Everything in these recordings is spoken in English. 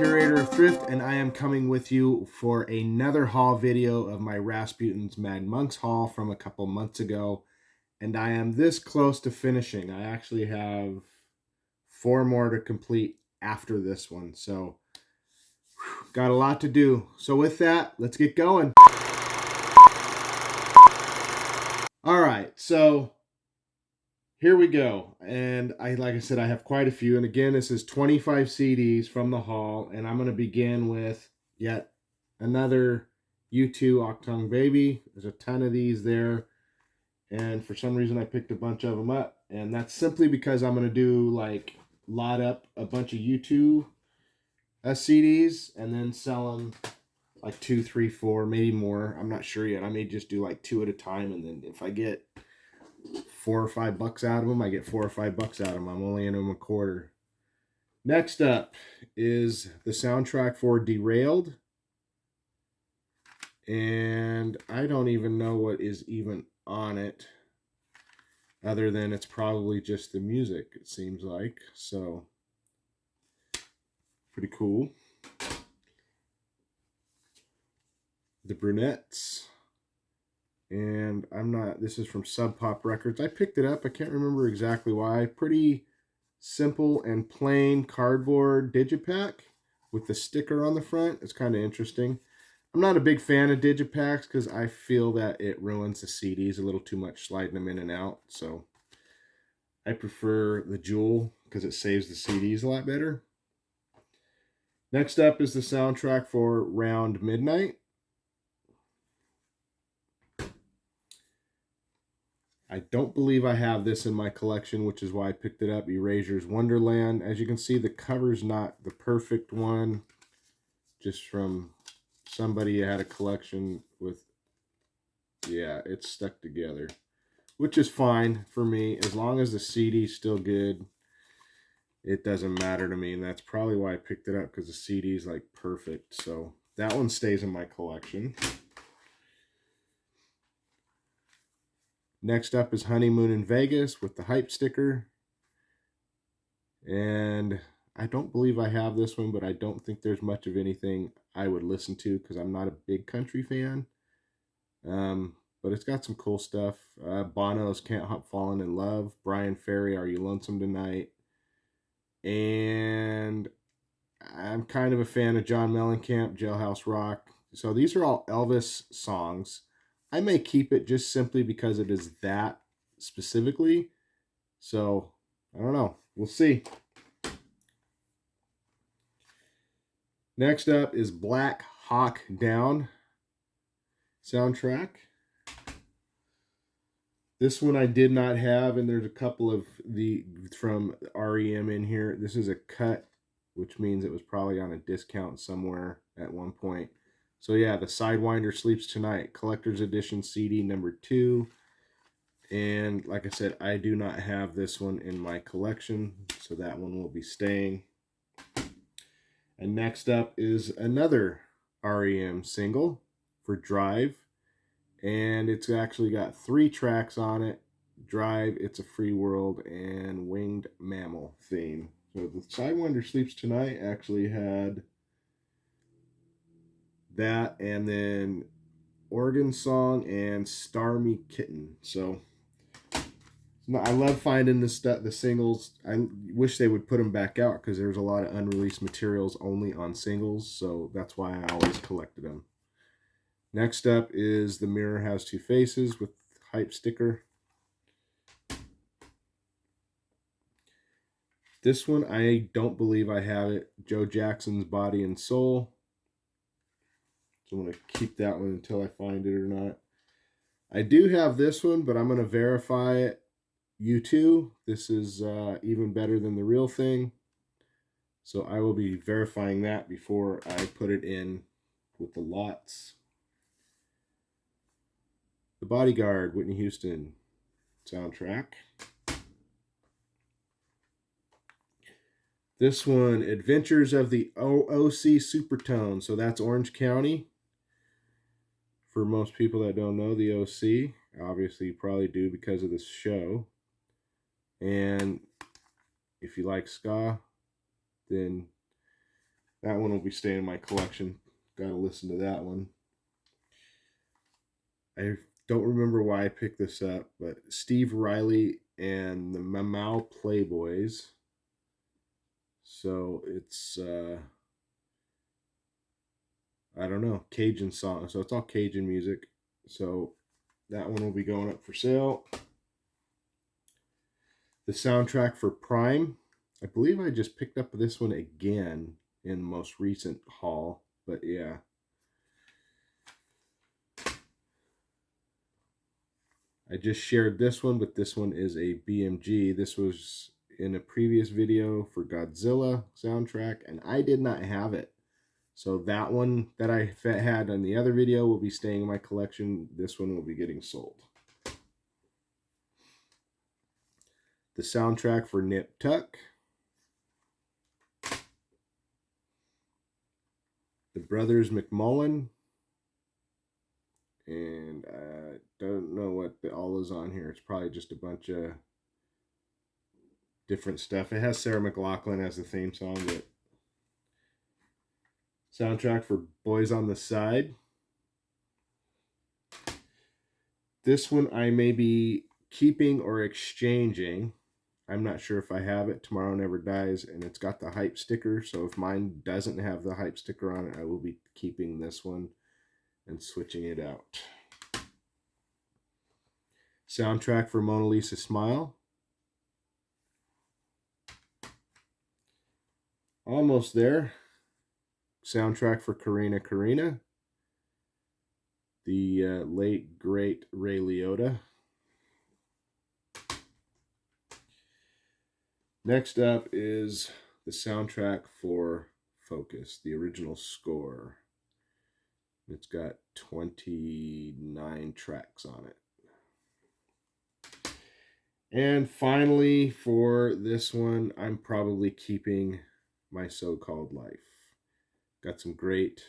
Curator of Thrift, and I am coming with you for another haul video of my Rasputin's Mad Monks haul from a couple months ago. And I am this close to finishing. I actually have 4 more to complete after this one. So, got a lot to do. So with that, let's get going. All right, so here we go. And like I said, I have quite a few. And again, this is 25 CDs from the haul. And I'm going to begin with yet another U2 Octung Baby. There's a ton of these there. And for some reason, I picked a bunch of them up. And that's simply because I'm going to do like lot up a bunch of U2 CDs and then sell them like 2, 3, 4, maybe more. I'm not sure yet. I may just do like 2 at a time. And then if I get $4 or $5 out of them, I get $4 or $5 out of them. I'm only in them a quarter. Next up is the soundtrack for Derailed. And I don't even know what is even on it, other than it's probably just the music, it seems like. So, pretty cool. The Brunettes. And this is from Sub Pop Records. I picked it up. I can't remember exactly why. Pretty simple and plain cardboard digipack with the sticker on the front. It's kind of interesting. I'm not a big fan of digipacks because I feel that it ruins the CDs a little too much, sliding them in and out. So I prefer the jewel because it saves the CDs a lot better. Next up is the soundtrack for Round Midnight. I don't believe I have this in my collection, which is why I picked it up. Erasure's Wonderland. As you can see, the cover's not the perfect one. Just from somebody who had a collection with, yeah, it's stuck together. Which is fine for me. As long as the CD's still good, it doesn't matter to me. And that's probably why I picked it up, because the CD's like perfect. So that one stays in my collection. Next up is Honeymoon in Vegas with the hype sticker. And I don't believe I have this one, but I don't think there's much of anything I would listen to because I'm not a big country fan. But it's got some cool stuff. Bono's Can't Help Falling in Love. Brian Ferry, Are You Lonesome Tonight? And I'm kind of a fan of John Mellencamp, Jailhouse Rock. So these are all Elvis songs. I may keep it just simply because it is that specifically. So, I don't know. We'll see. Next up is Black Hawk Down soundtrack. This one I did not have, and there's a couple of the from REM in here. This is a cut, which means it was probably on a discount somewhere at one point. So yeah, the Sidewinder Sleeps Tonight, Collector's Edition CD number 2. And like I said, I do not have this one in my collection, so that one will be staying. And next up is another REM single for Drive. And it's actually got 3 tracks on it. Drive, It's a Free World, and Winged Mammal theme. So the Sidewinder Sleeps Tonight actually had that, and then Organ Song and Starmy Kitten. So I love finding the singles. I wish they would put them back out because there's a lot of unreleased materials only on singles. So that's why I always collected them. Next up is The Mirror Has Two Faces with hype sticker. This one, I don't believe I have it. Joe Jackson's Body and Soul. So I'm going to keep that one until I find it or not. I do have this one, but I'm going to verify it. U2. This is even better than the real thing. So I will be verifying that before I put it in with the lots. The Bodyguard, Whitney Houston soundtrack. This one, Adventures of the OC Supertone. So that's Orange County. For most people that don't know the OC, obviously you probably do because of this show. And if you like ska, then That one will be staying in my collection. Gotta listen to that one. I don't remember why I picked this up, but Steve Riley and the Mamau Playboys. So it's I don't know, Cajun song. So it's all Cajun music. So that one will be going up for sale. The soundtrack for Prime. I believe I just picked up this one again in the most recent haul, but yeah. I just shared this one, but this one is a BMG. This was in a previous video for Godzilla soundtrack, and I did not have it. So that one that I had on the other video will be staying in my collection. This one will be getting sold. The soundtrack for Nip Tuck. The Brothers McMullen. And I don't know what all is on here. It's probably just a bunch of different stuff. It has Sarah McLachlan as the theme song, but soundtrack for Boys on the Side. This one I may be keeping or exchanging. I'm not sure if I have it. Tomorrow Never Dies, and it's got the hype sticker. So if mine doesn't have the hype sticker on it, I will be keeping this one and switching it out. Soundtrack for Mona Lisa Smile. Almost there. Soundtrack for Karina. The late, great Ray Liotta. Next up is the soundtrack for Focus, the original score. It's got 29 tracks on it. And finally, for this one, I'm probably keeping My So-Called Life. Got some great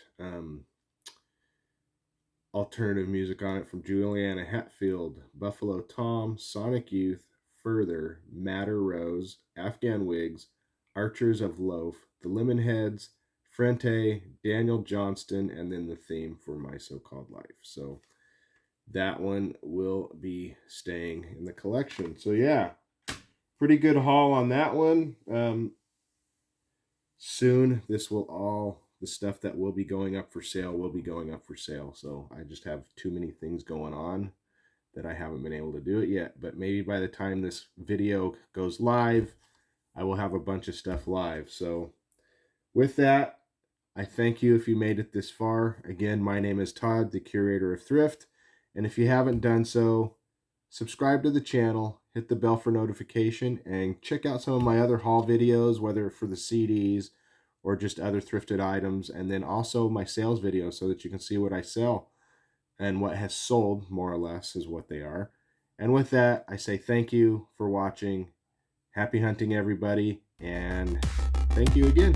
alternative music on it from Juliana Hatfield, Buffalo Tom, Sonic Youth, Further, Matter Rose, Afghan Wigs, Archers of Loaf, The Lemonheads, Frente, Daniel Johnston, and then the theme for My So-Called Life. So that one will be staying in the collection. So yeah, pretty good haul on that one. Soon this will all, the stuff that will be going up for sale will be going up for sale. So I just have too many things going on that I haven't been able to do it yet. But maybe by the time this video goes live, I will have a bunch of stuff live. So with that, I thank you if you made it this far. Again, my name is Todd, the curator of Thrift. And if you haven't done so, subscribe to the channel, hit the bell for notification, and check out some of my other haul videos, whether for the CDs or just other thrifted items, and then also my sales videos so that you can see what I sell and what has sold, more or less, is what they are. And with that, I say thank you for watching. Happy hunting, everybody, and thank you again.